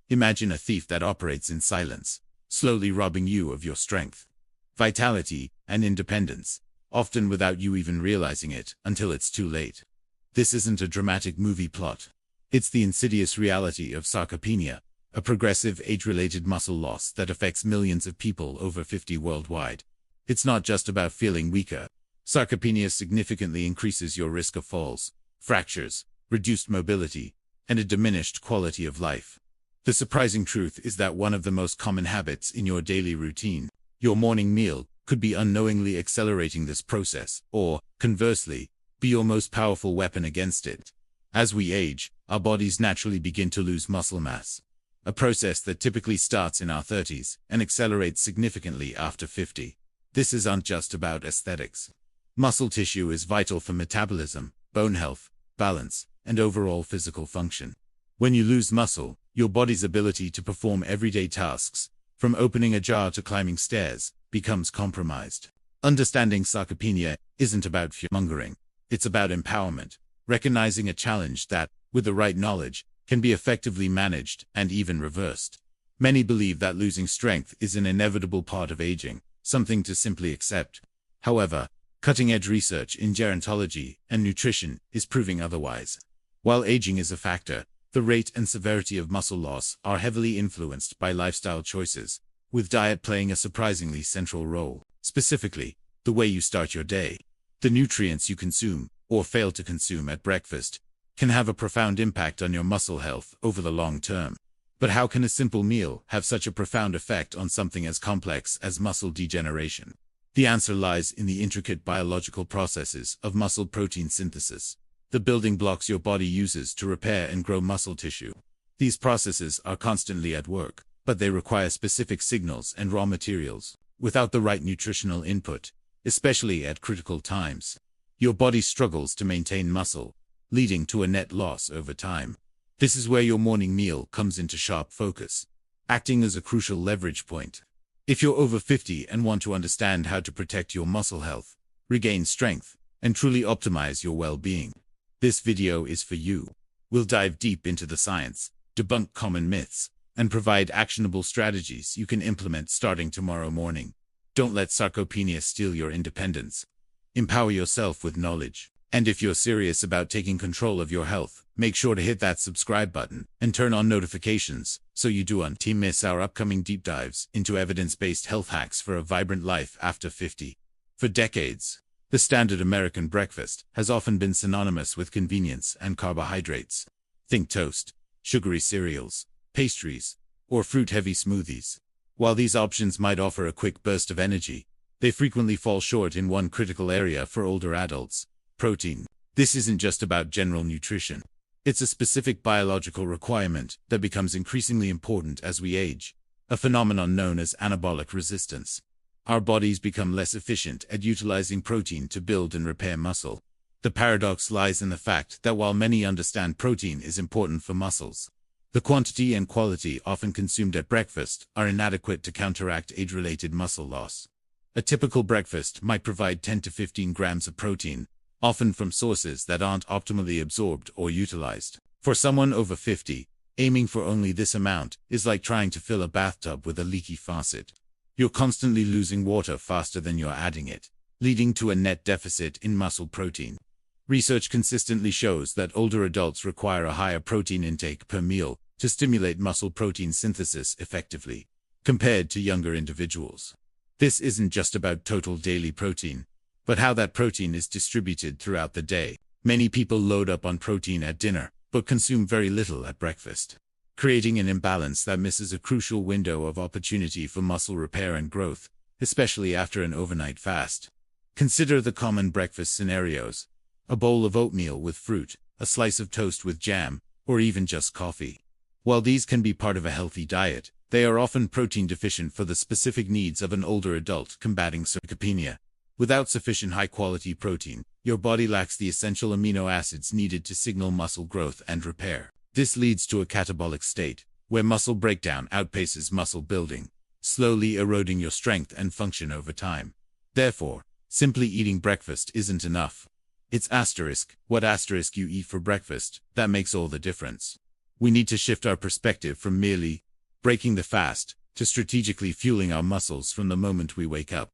Imagine a thief that operates in silence, slowly robbing you of your strength, vitality, and independence, often without you even realizing it until it's too late. This isn't a dramatic movie plot. It's the insidious reality of sarcopenia, a progressive age-related muscle loss that affects millions of people over 50 worldwide. It's not just about feeling weaker. Sarcopenia significantly increases your risk of falls, fractures, reduced mobility, and a diminished quality of life. The surprising truth is that one of the most common habits in your daily routine, your morning meal, could be unknowingly accelerating this process, or, conversely, be your most powerful weapon against it. As we age, our bodies naturally begin to lose muscle mass, a process that typically starts in our 30s and accelerates significantly after 50. This isn't just about aesthetics. Muscle tissue is vital for metabolism, bone health, balance, and overall physical function. When you lose muscle, your body's ability to perform everyday tasks, from opening a jar to climbing stairs, becomes compromised. Understanding sarcopenia isn't about fear-mongering. It's about empowerment, recognizing a challenge that, with the right knowledge, can be effectively managed and even reversed. Many believe that losing strength is an inevitable part of aging, something to simply accept. However, cutting-edge research in gerontology and nutrition is proving otherwise. While aging is a factor, the rate and severity of muscle loss are heavily influenced by lifestyle choices, with diet playing a surprisingly central role. Specifically, the way you start your day. The nutrients you consume, or fail to consume at breakfast, can have a profound impact on your muscle health over the long term. But how can a simple meal have such a profound effect on something as complex as muscle degeneration? The answer lies in the intricate biological processes of muscle protein synthesis, the building blocks your body uses to repair and grow muscle tissue. These processes are constantly at work, but they require specific signals and raw materials. Without the right nutritional input, especially at critical times, your body struggles to maintain muscle, leading to a net loss over time. This is where your morning meal comes into sharp focus, acting as a crucial leverage point. If you're over 50 and want to understand how to protect your muscle health, regain strength, and truly optimize your well-being, this video is for you. We'll dive deep into the science, debunk common myths, and provide actionable strategies you can implement starting tomorrow morning. Don't let sarcopenia steal your independence. Empower yourself with knowledge. And if you're serious about taking control of your health, make sure to hit that subscribe button and turn on notifications so you don't miss our upcoming deep dives into evidence-based health hacks for a vibrant life after 50. For decades, the standard American breakfast has often been synonymous with convenience and carbohydrates. Think toast, sugary cereals, pastries, or fruit-heavy smoothies. While these options might offer a quick burst of energy, they frequently fall short in one critical area for older adults: protein. This isn't just about general nutrition. It's a specific biological requirement that becomes increasingly important as we age, a phenomenon known as anabolic resistance. Our bodies become less efficient at utilizing protein to build and repair muscle. The paradox lies in the fact that while many understand protein is important for muscles, the quantity and quality often consumed at breakfast are inadequate to counteract age-related muscle loss. A typical breakfast might provide 10 to 15 grams of protein, often from sources that aren't optimally absorbed or utilized. For someone over 50, aiming for only this amount is like trying to fill a bathtub with a leaky faucet. You're constantly losing water faster than you're adding it, leading to a net deficit in muscle protein. Research consistently shows that older adults require a higher protein intake per meal to stimulate muscle protein synthesis effectively, compared to younger individuals. This isn't just about total daily protein, but how that protein is distributed throughout the day. Many people load up on protein at dinner, but consume very little at breakfast, creating an imbalance that misses a crucial window of opportunity for muscle repair and growth, especially after an overnight fast. Consider the common breakfast scenarios: a bowl of oatmeal with fruit, a slice of toast with jam, or even just coffee. While these can be part of a healthy diet, they are often protein deficient for the specific needs of an older adult combating sarcopenia. Without sufficient high-quality protein, your body lacks the essential amino acids needed to signal muscle growth and repair. This leads to a catabolic state, where muscle breakdown outpaces muscle building, slowly eroding your strength and function over time. Therefore, simply eating breakfast isn't enough. It's what you eat for breakfast that makes all the difference. We need to shift our perspective from merely breaking the fast to strategically fueling our muscles from the moment we wake up.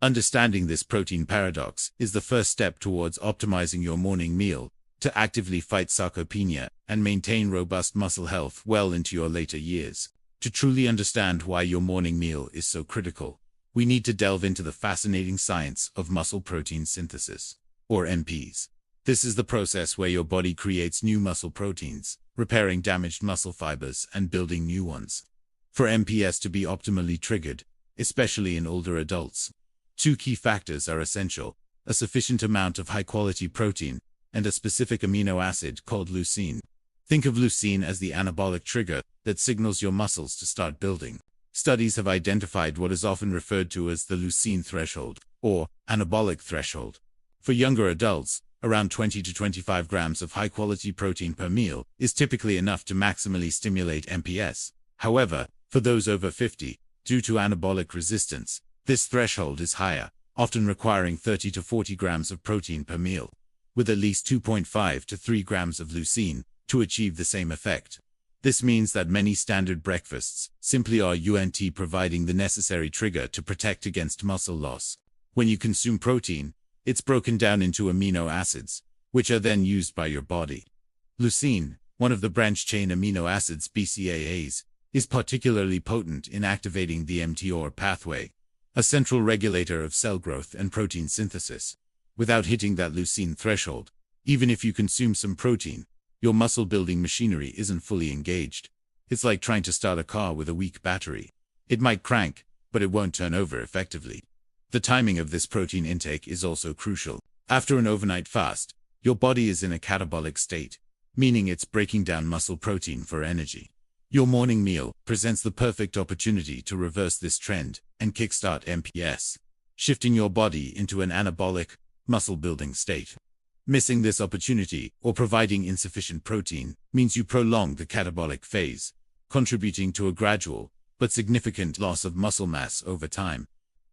Understanding this protein paradox is the first step towards optimizing your morning meal to actively fight sarcopenia and maintain robust muscle health well into your later years. To truly understand why your morning meal is so critical, we need to delve into the fascinating science of muscle protein synthesis, or MPs. This is the process where your body creates new muscle proteins, repairing damaged muscle fibers and building new ones. For MPS to be optimally triggered, especially in older adults, two key factors are essential: a sufficient amount of high-quality protein and a specific amino acid called leucine. Think of leucine as the anabolic trigger that signals your muscles to start building. Studies have identified what is often referred to as the leucine threshold, or anabolic threshold. For younger adults, around 20 to 25 grams of high-quality protein per meal is typically enough to maximally stimulate MPS. However, for those over 50, due to anabolic resistance, this threshold is higher, often requiring 30 to 40 grams of protein per meal, with at least 2.5 to 3 grams of leucine to achieve the same effect. This means that many standard breakfasts simply are providing the necessary trigger to protect against muscle loss. When you consume protein, it's broken down into amino acids, which are then used by your body. Leucine, one of the branched-chain amino acids BCAAs, is particularly potent in activating the mTOR pathway, a central regulator of cell growth and protein synthesis. Without hitting that leucine threshold, even if you consume some protein, your muscle-building machinery isn't fully engaged. It's like trying to start a car with a weak battery. It might crank, but it won't turn over effectively. The timing of this protein intake is also crucial. After an overnight fast, your body is in a catabolic state, meaning it's breaking down muscle protein for energy. Your morning meal presents the perfect opportunity to reverse this trend and kickstart MPS, shifting your body into an anabolic, muscle-building state. Missing this opportunity or providing insufficient protein means you prolong the catabolic phase, contributing to a gradual but significant loss of muscle mass over time.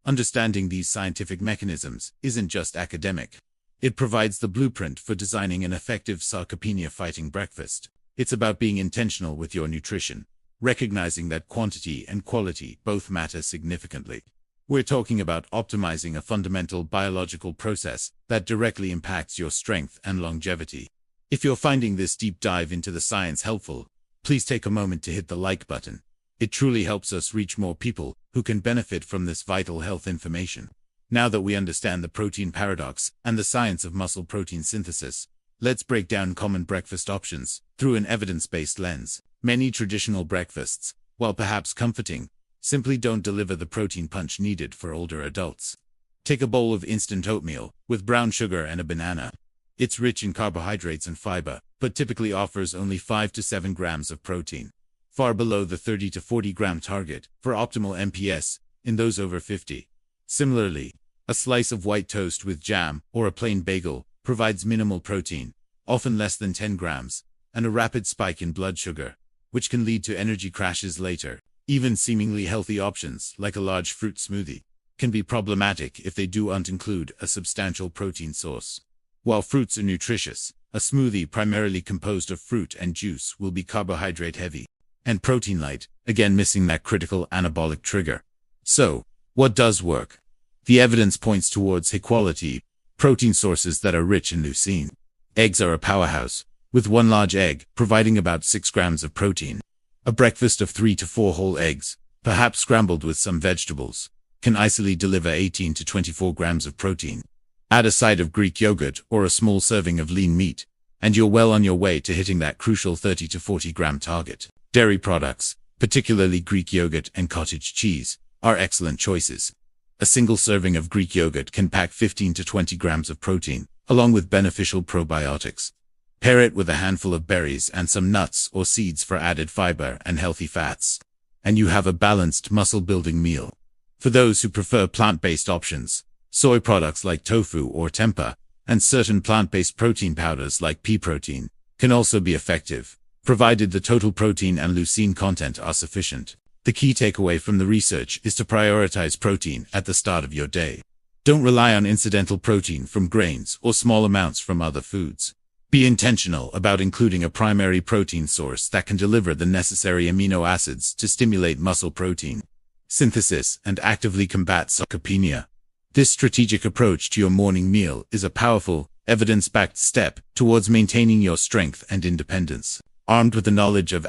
Understanding these scientific mechanisms isn't just academic. It provides the blueprint for designing an effective sarcopenia-fighting breakfast. It's about being intentional with your nutrition, recognizing that quantity and quality both matter significantly. We're talking about optimizing a fundamental biological process that directly impacts your strength and longevity. If you're finding this deep dive into the science helpful, please take a moment to hit the like button. It truly helps us reach more people who can benefit from this vital health information. Now that we understand the protein paradox and the science of muscle protein synthesis, let's break down common breakfast options through an evidence-based lens. Many traditional breakfasts, while perhaps comforting, simply don't deliver the protein punch needed for older adults. Take a bowl of instant oatmeal with brown sugar and a banana. It's rich in carbohydrates and fiber, but typically offers only 5 to 7 grams of protein, far below the 30 to 40 gram target for optimal MPS in those over 50. Similarly, a slice of white toast with jam or a plain bagel provides minimal protein, often less than 10 grams, and a rapid spike in blood sugar, which can lead to energy crashes later. Even seemingly healthy options, like a large fruit smoothie, can be problematic if they don't include a substantial protein source. While fruits are nutritious, a smoothie primarily composed of fruit and juice will be carbohydrate-heavy and protein-light, again missing that critical anabolic trigger. So, what does work? The evidence points towards high-quality protein sources that are rich in leucine. Eggs are a powerhouse, with one large egg providing about 6 grams of protein. A breakfast of 3 to 4 whole eggs, perhaps scrambled with some vegetables, can easily deliver 18 to 24 grams of protein. Add a side of Greek yogurt or a small serving of lean meat, and you're well on your way to hitting that crucial 30 to 40 gram target. Dairy products, particularly Greek yogurt and cottage cheese, are excellent choices. A single serving of Greek yogurt can pack 15 to 20 grams of protein, along with beneficial probiotics. Pair it with a handful of berries and some nuts or seeds for added fiber and healthy fats, and you have a balanced muscle-building meal. For those who prefer plant-based options, soy products like tofu or tempeh, and certain plant-based protein powders like pea protein, can also be effective, provided the total protein and leucine content are sufficient. The key takeaway from the research is to prioritize protein at the start of your day. Don't rely on incidental protein from grains or small amounts from other foods. Be intentional about including a primary protein source that can deliver the necessary amino acids to stimulate muscle protein synthesis and actively combat sarcopenia. This strategic approach to your morning meal is a powerful, evidence-backed step towards maintaining your strength and independence. Armed with the knowledge of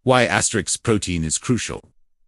why protein is crucial,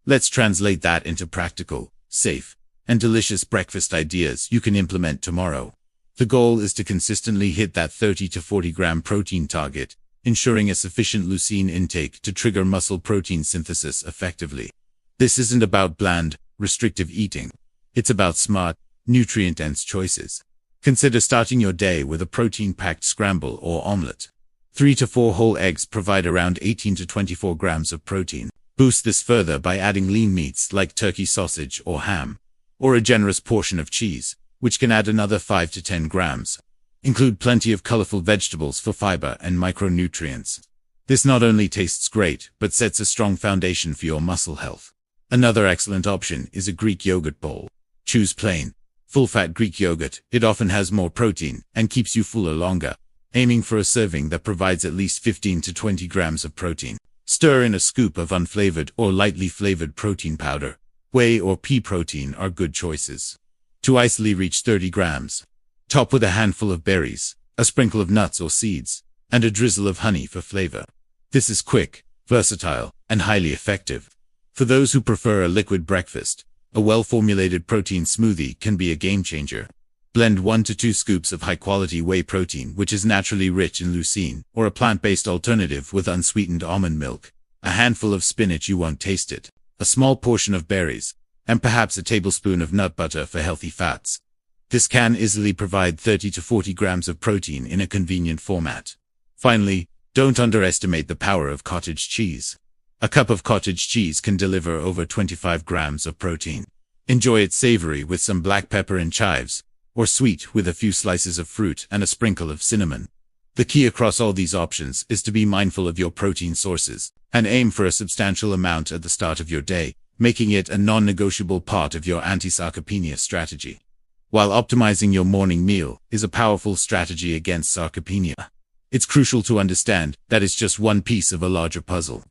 let's translate that into practical, safe, and delicious breakfast ideas you can implement tomorrow. The goal is to consistently hit that 30 to 40 gram protein target, ensuring a sufficient leucine intake to trigger muscle protein synthesis effectively. This isn't about bland, restrictive eating. It's about smart, nutrient-dense choices. Consider starting your day with a protein-packed scramble or omelette. 3 to 4 whole eggs provide around 18 to 24 grams of protein. Boost this further by adding lean meats like turkey sausage or ham, or a generous portion of cheese, which can add another 5 to 10 grams. Include plenty of colorful vegetables for fiber and micronutrients. This not only tastes great, but sets a strong foundation for your muscle health. Another excellent option is a Greek yogurt bowl. Choose plain, full-fat Greek yogurt. It often has more protein and keeps you fuller longer, aiming for a serving that provides at least 15 to 20 grams of protein. Stir in a scoop of unflavored or lightly flavored protein powder. Whey or pea protein are good choices to easily reach 30 grams. Top with a handful of berries, a sprinkle of nuts or seeds, and a drizzle of honey for flavor. This is quick, versatile, and highly effective. For those who prefer a liquid breakfast, a well-formulated protein smoothie can be a game-changer. Blend 1 to 2 scoops of high-quality whey protein, which is naturally rich in leucine, or a plant-based alternative with unsweetened almond milk, a handful of spinach, you won't taste it, a small portion of berries, and perhaps a tablespoon of nut butter for healthy fats. This can easily provide 30 to 40 grams of protein in a convenient format. Finally, don't underestimate the power of cottage cheese. A cup of cottage cheese can deliver over 25 grams of protein. Enjoy it savory with some black pepper and chives, or sweet with a few slices of fruit and a sprinkle of cinnamon. The key across all these options is to be mindful of your protein sources, and aim for a substantial amount at the start of your day, making it a non-negotiable part of your anti-sarcopenia strategy. While optimizing your morning meal is a powerful strategy against sarcopenia, it's crucial to understand that it's just one piece of a larger puzzle.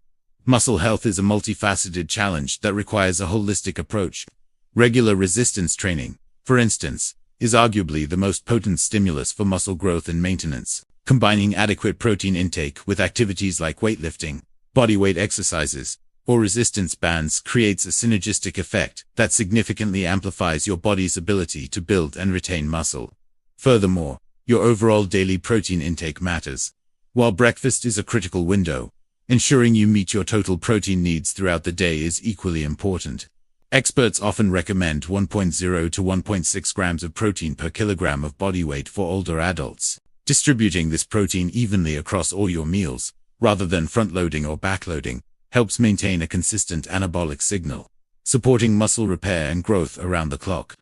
Muscle health is a multifaceted challenge that requires a holistic approach. Regular resistance training, for instance, is arguably the most potent stimulus for muscle growth and maintenance. Combining adequate protein intake with activities like weightlifting, bodyweight exercises, or resistance bands creates a synergistic effect that significantly amplifies your body's ability to build and retain muscle. Furthermore, your overall daily protein intake matters. While breakfast is a critical window, ensuring you meet your total protein needs throughout the day is equally important. Experts often recommend 1.0 to 1.6 grams of protein per kilogram of body weight for older adults. Distributing this protein evenly across all your meals, rather than front-loading or back-loading, helps maintain a consistent anabolic signal, supporting muscle repair and growth around the clock.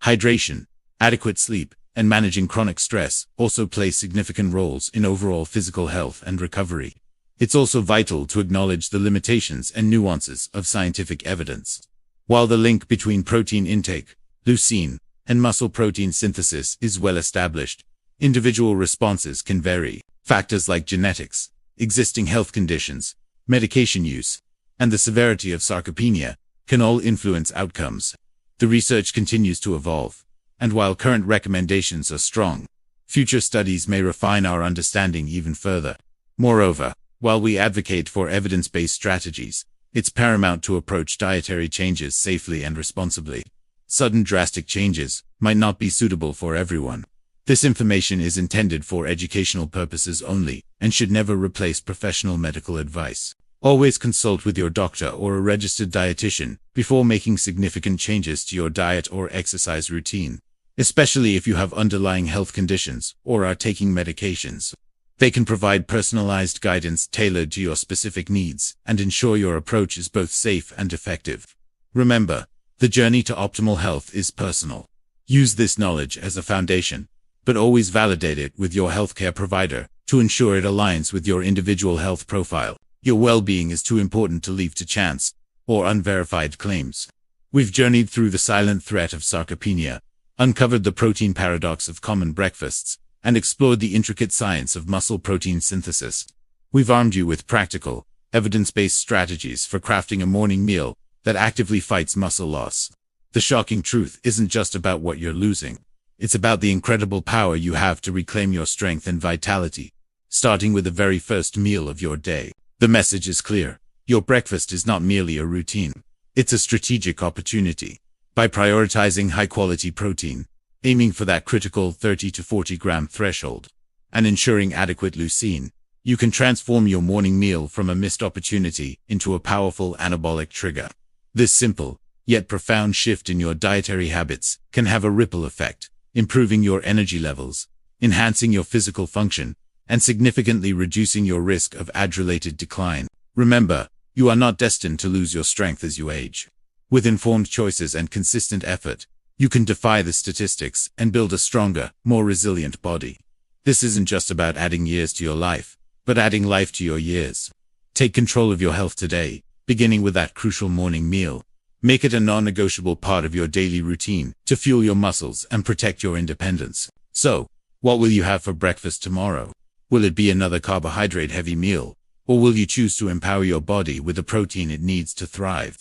Hydration, adequate sleep, and managing chronic stress also play significant roles in overall physical health and recovery. It's also vital to acknowledge the limitations and nuances of scientific evidence. While the link between protein intake, leucine, and muscle protein synthesis is well established, individual responses can vary. Factors like genetics, existing health conditions, medication use, and the severity of sarcopenia can all influence outcomes. The research continues to evolve, and while current recommendations are strong, future studies may refine our understanding even further. Moreover, while we advocate for evidence-based strategies, it's paramount to approach dietary changes safely and responsibly. Sudden drastic changes might not be suitable for everyone. This information is intended for educational purposes only and should never replace professional medical advice. Always consult with your doctor or a registered dietitian before making significant changes to your diet or exercise routine, especially if you have underlying health conditions or are taking medications. They can provide personalized guidance tailored to your specific needs and ensure your approach is both safe and effective. Remember, the journey to optimal health is personal. Use this knowledge as a foundation, but always validate it with your healthcare provider to ensure it aligns with your individual health profile. Your well-being is too important to leave to chance or unverified claims. We've journeyed through the silent threat of sarcopenia, uncovered the protein paradox of common breakfasts, and explored the intricate science of muscle protein synthesis. We've armed you with practical, evidence-based strategies for crafting a morning meal that actively fights muscle loss. The shocking truth isn't just about what you're losing. It's about the incredible power you have to reclaim your strength and vitality, starting with the very first meal of your day. The message is clear. Your breakfast is not merely a routine. It's a strategic opportunity. By prioritizing high-quality protein, aiming for that critical 30 to 40 gram threshold, and ensuring adequate leucine, you can transform your morning meal from a missed opportunity into a powerful anabolic trigger. This simple, yet profound shift in your dietary habits can have a ripple effect, improving your energy levels, enhancing your physical function, and significantly reducing your risk of age-related decline. Remember, you are not destined to lose your strength as you age. With informed choices and consistent effort, you can defy the statistics and build a stronger, more resilient body. This isn't just about adding years to your life, but adding life to your years. Take control of your health today, beginning with that crucial morning meal. Make it a non-negotiable part of your daily routine to fuel your muscles and protect your independence. So, what will you have for breakfast tomorrow? Will it be another carbohydrate-heavy meal, or will you choose to empower your body with the protein it needs to thrive?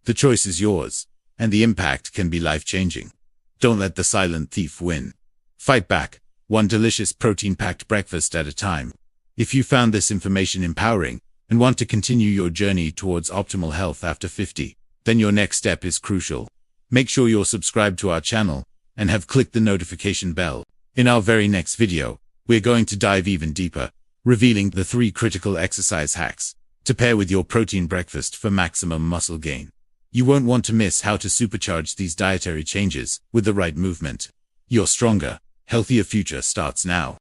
The choice is yours, and the impact can be life-changing. Don't let the silent thief win. Fight back, one delicious protein-packed breakfast at a time. If you found this information empowering and want to continue your journey towards optimal health after 50, then your next step is crucial. Make sure you're subscribed to our channel and have clicked the notification bell. In our very next video, we're going to dive even deeper, revealing the 3 critical exercise hacks to pair with your protein breakfast for maximum muscle gain. You won't want to miss how to supercharge these dietary changes with the right movement. Your stronger, healthier future starts now.